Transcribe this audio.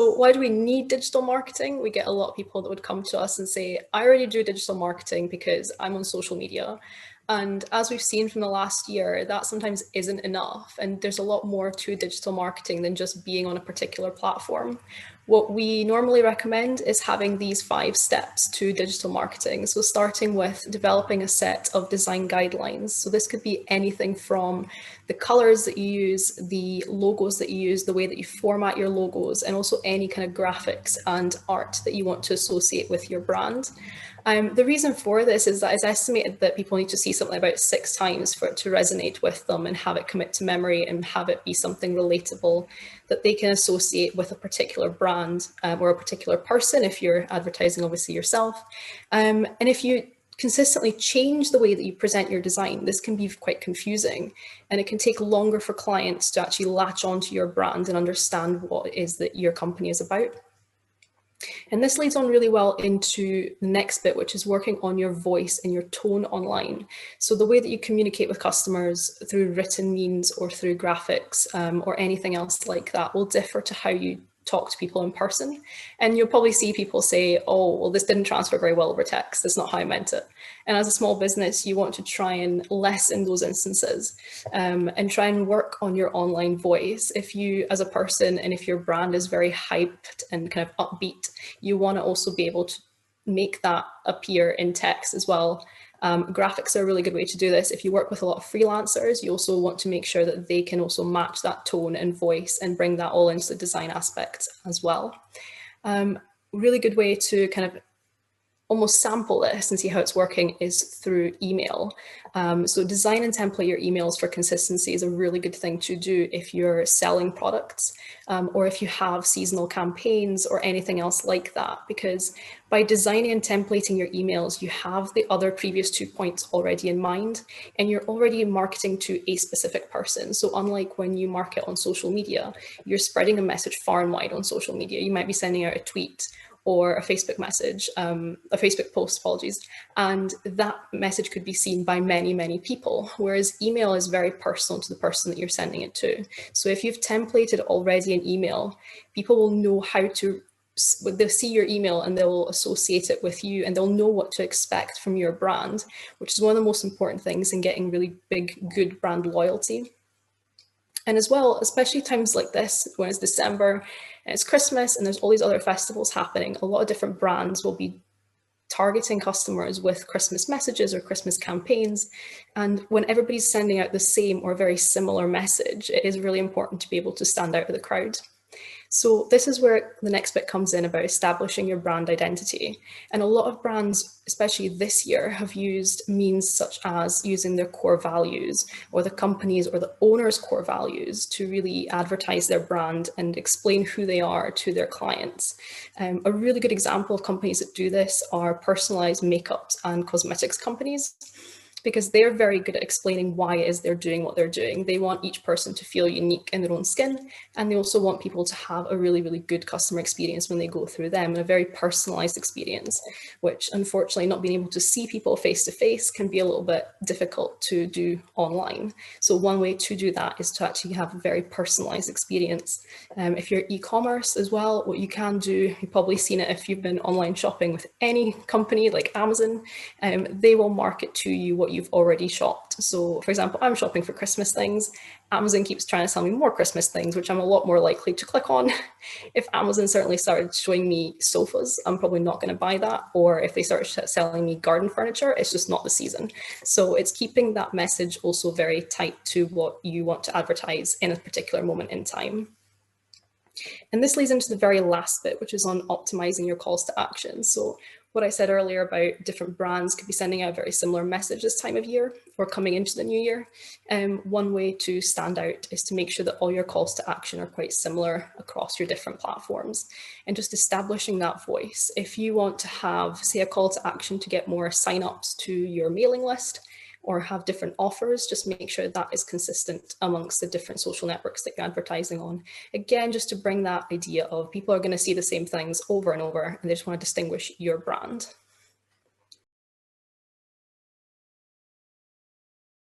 why do we need digital marketing? We get a lot of people that would come to us and say, I already do digital marketing because I'm on social media. And as we've seen from the last year, that sometimes isn't enough. And there's a lot more to digital marketing than just being on a particular platform. What we normally recommend is having these 5 steps to digital marketing. So starting with developing a set of design guidelines. So this could be anything from the colors that you use, the logos that you use, the way that you format your logos, and also any kind of graphics and art that you want to associate with your brand. The reason for this is that it's estimated that people need to see something about 6 times for it to resonate with them and have it commit to memory and have it be something relatable that they can associate with a particular brand or a particular person if you're advertising obviously yourself. And if you consistently change the way that you present your design, this can be quite confusing, and it can take longer for clients to actually latch onto your brand and understand what it is that your company is about. And this leads on really well into the next bit, which is working on your voice and your tone online. So the way that you communicate with customers through written means or through graphics or anything else like that will differ to how you talk to people in person. And you'll probably see people say, oh, well, this didn't transfer very well over text. That's not how I meant it. And as a small business, you want to try and lessen those instances and try and work on your online voice. If you, as a person, and if your brand is very hyped and kind of upbeat, you want to also be able to make that appear in text as well. Graphics are a really good way to do this. If you work with a lot of freelancers, you also want to make sure that they can also match that tone and voice and bring that all into the design aspects as well. Really good way to kind of almost sample this and see how it's working is through email. So design and template your emails for consistency is a really good thing to do if you're selling products or if you have seasonal campaigns or anything else like that, because by designing and templating your emails, you have the other previous 2 points already in mind, and you're already marketing to a specific person. So unlike when you market on social media, you're spreading a message far and wide on social media. You might be sending out a tweet or a Facebook message, a Facebook post, apologies, and that message could be seen by many, many people, whereas email is very personal to the person that you're sending it to. So if you've templated already an email, people will know how to, they'll see your email and they'll associate it with you and they'll know what to expect from your brand, which is one of the most important things in getting really big, good brand loyalty. And as well, especially times like this, when it's December and it's Christmas and there's all these other festivals happening, a lot of different brands will be targeting customers with Christmas messages or Christmas campaigns. And when everybody's sending out the same or very similar message, it is really important to be able to stand out of the crowd. So this is where the next bit comes in about establishing your brand identity. And a lot of brands, especially this year, have used means such as using their core values or the company's or the owner's core values to really advertise their brand and explain who they are to their clients. A really good example of companies that do this are personalized makeups and cosmetics companies, because they're very good at explaining why it is they're doing what they're doing. They want each person to feel unique in their own skin, and they also want people to have a really, really good customer experience when they go through them, and a very personalized experience, which unfortunately not being able to see people face to face can be a little bit difficult to do online. So one way to do that is to actually have a very personalized experience. If you're e-commerce as well, what you can do, you've probably seen it if you've been online shopping with any company like Amazon, they will market to you what you've already shopped. So for example, I'm shopping for Christmas things. Amazon keeps trying to sell me more Christmas things, which I'm a lot more likely to click on. If Amazon certainly started showing me sofas, I'm probably not going to buy that. Or if they start selling me garden furniture, it's just not the season. So it's keeping that message also very tight to what you want to advertise in a particular moment in time. And this leads into the very last bit, which is on optimizing your calls to action. So what I said earlier about different brands could be sending out a very similar message this time of year or coming into the new year. One way to stand out is to make sure that all your calls to action are quite similar across your different platforms, and just establishing that voice. If you want to have, say, a call to action to get more signups to your mailing list, or have different offers, just make sure that is consistent amongst the different social networks that you're advertising on. Again, just to bring that idea of people are going to see the same things over and over, and they just want to distinguish your brand.